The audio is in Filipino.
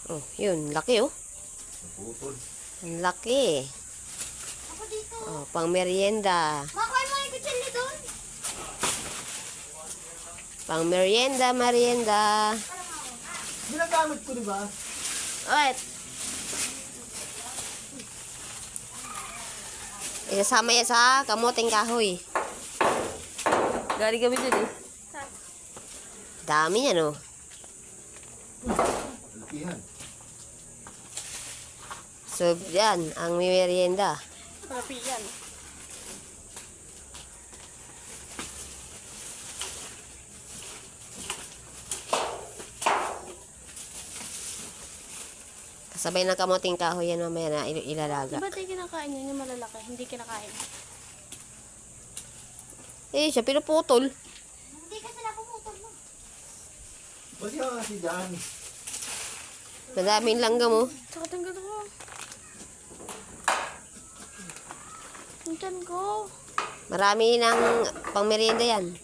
Oh, yun. Laki, oh. Naputol. Ang laki. Ako dito. Oh, pang merienda. Makuha mo yung kutsilyo doon. Pang merienda, merienda. Ginagamit ko, di ba? Alright. Isasama yan sa kamuting kahoy. Galing kami dun eh. Dami yan oh. Lakihan. So, yan. Ang merienda. Malapi yan. Kasabay ng kamuting kahoy yan mamaya na ilalaga. Ba't ay kinakain yun yung malalaki? Hindi kinakain. Eh, siya pinuputol. Hindi kasi napumutol mo. Ba't yung kasi dyan? Madaming langgam oh. Saka tanggal ko. Ang tiyan ko. Marami ng pang merienda yan.